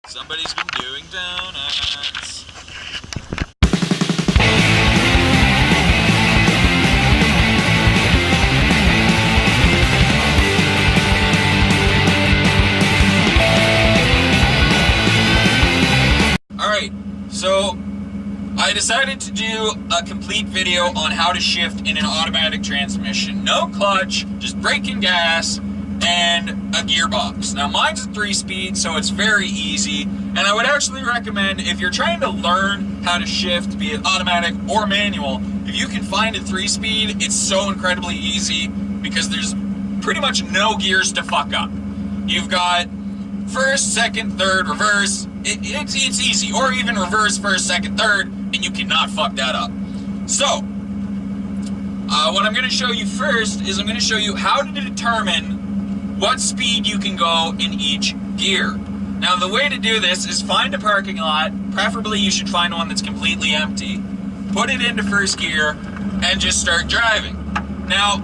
Somebody's been doing donuts. Alright, so I decided to do a complete video on how to shift in an automatic transmission. No clutch, just brake and gas, and a gearbox. Now mine's a 3-speed, so it's very easy, and I would actually recommend if you're trying to learn how to shift, be it automatic or manual, if you can find a 3-speed, it's so incredibly easy because there's pretty much no gears to fuck up. You've got first, second, third, reverse. It's easy, or even reverse, first, second, third, and you cannot fuck that up. So, what I'm going to show you first is I'm going to show you how to determine what speed you can go in each gear. Now, the way to do this is find a parking lot. Preferably, you should find one that's completely empty. Put it into first gear, and just start driving. Now,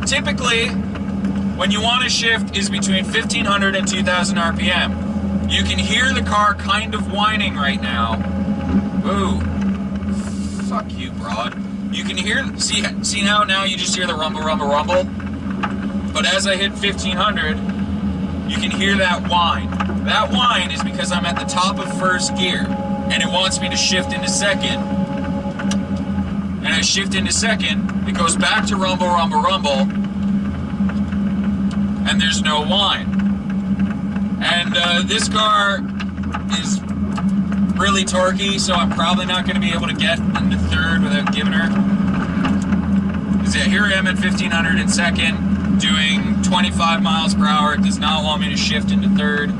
typically, when you want to shift is between 1500 and 2000 RPM. You can hear the car kind of whining right now. Ooh. Fuck you, broad. You can hear, see how now you just hear the rumble, rumble, rumble? But as I hit 1500, you can hear that whine. That whine is because I'm at the top of first gear, and it wants me to shift into second. And I shift into second, it goes back to rumble, rumble, rumble, and there's no whine. And this car is really torquey, so I'm probably not going to be able to get into third without giving her. Because yeah, here I am at 1500 in second, doing 25 miles per hour. It does not want me to shift into third.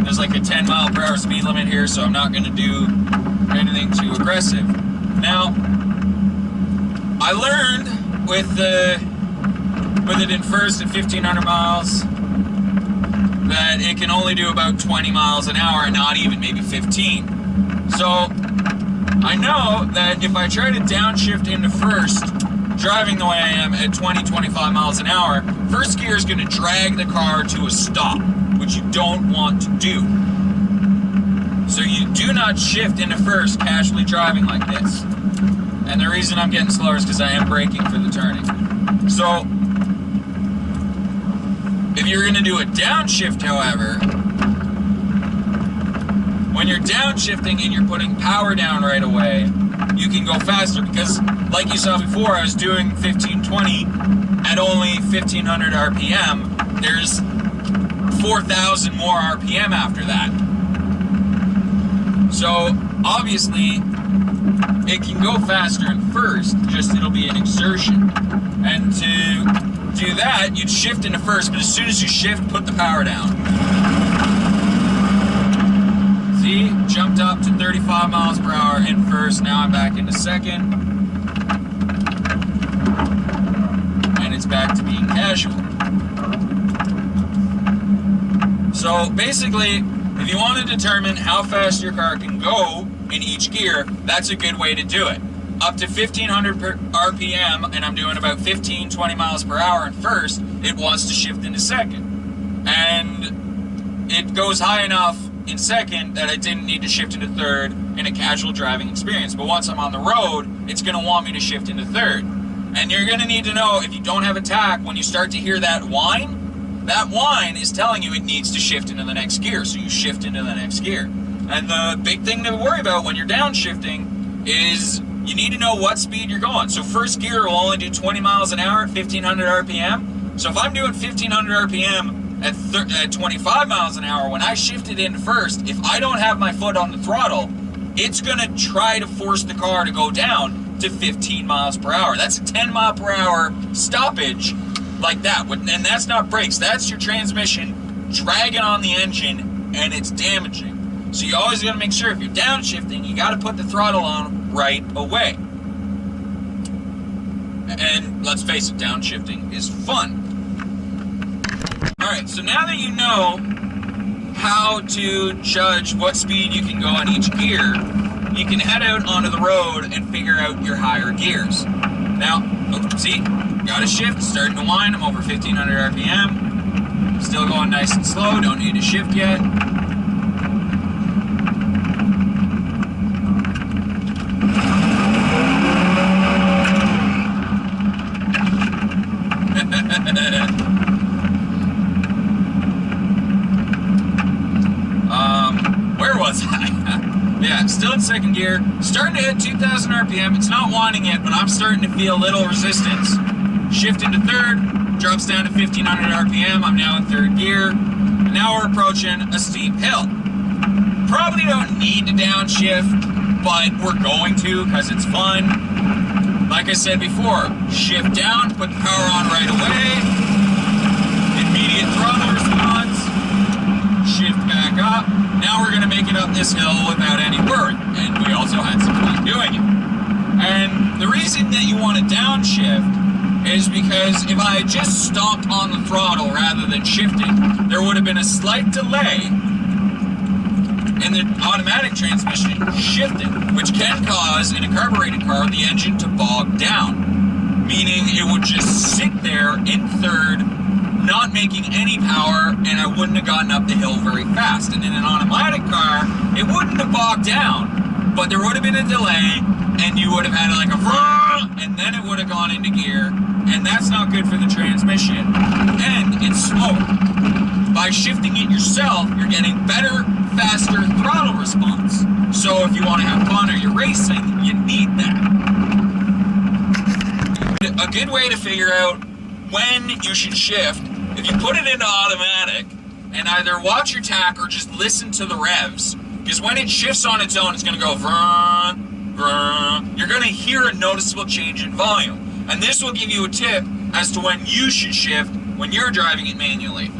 There's like a 10 mile per hour speed limit here, so I'm not going to do anything too aggressive. Now, I learned with it in first at 1500 miles that it can only do about 20 miles an hour, and not even, maybe 15. So I know that if I try to downshift into first, driving the way I am at 20-25 miles an hour, first gear is going to drag the car to a stop, which you don't want to do. So you do not shift into first casually driving like this. And the reason I'm getting slower is because I am braking for the turning. So if you're going to do a downshift, however, when you're downshifting and you're putting power down right away, you can go faster because, like you saw before, I was doing 1520 at only 1500 RPM. There's 4,000 more RPM after that. So, obviously, it can go faster in first, just it'll be an exertion. And to do that, you'd shift into first, but as soon as you shift, put the power down. See? Jumped up to 35 miles per hour in first, now I'm back into second. And it's back to being casual. So basically, if you want to determine how fast your car can go in each gear, that's a good way to do it. Up to 1500 RPM, and I'm doing about 15-20 miles per hour in first, it wants to shift into second. And it goes high enough in second that I didn't need to shift into third in a casual driving experience. But once I'm on the road, it's going to want me to shift into third. And you're going to need to know, if you don't have a tack, when you start to hear that whine is telling you it needs to shift into the next gear, so you shift into the next gear. And the big thing to worry about when you're downshifting is you need to know what speed you're going. So first gear will only do 20 miles an hour at 1500 RPM. So if I'm doing 1500 RPM at 25 miles an hour, when I shift it into first, if I don't have my foot on the throttle, it's going to try to force the car to go down to 15 miles per hour. That's a 10 mile per hour stoppage like that. And that's not brakes. That's your transmission dragging on the engine, and it's damaging. So you always got to make sure if you're downshifting, you got to put the throttle on right away. And let's face it, downshifting is fun. Alright, so now that you know how to judge what speed you can go on each gear, you can head out onto the road and figure out your higher gears. Now, see, got a shift, starting to whine, I'm over 1500 RPM, still going nice and slow, don't need to shift yet. was I? Yeah, still in second gear. Starting to hit 2,000 RPM. It's not wanting it, but I'm starting to feel a little resistance. Shift into third, drops down to 1,500 RPM. I'm now in third gear. And now we're approaching a steep hill. Probably don't need to downshift, but we're going to because it's fun. Like I said before, shift down, put the power on right away. Immediate throttle response. Shift back up. Now we're going to make it up this hill without any worry. And we also had some fun doing it. And the reason that you want to downshift is because if I had just stomped on the throttle rather than shifting, there would have been a slight delay in the automatic transmission shifting, which can cause, in a carbureted car, the engine to bog down. Meaning it would just sit there in third, not making any power, and I wouldn't have gotten up the hill very fast. And in an automatic car, it wouldn't have bogged down, but there would have been a delay, and you would have had like a vrrr, and then it would have gone into gear, and that's not good for the transmission, and it's slower. By shifting it yourself, you're getting better, faster throttle response. So if you want to have fun or you're racing, you need that. A good way to figure out when you should shift, if you put it into automatic and either watch your tack or just listen to the revs, because when it shifts on its own, it's going to go vrrr, vrrr. You're going to hear a noticeable change in volume. And this will give you a tip as to when you should shift when you're driving it manually.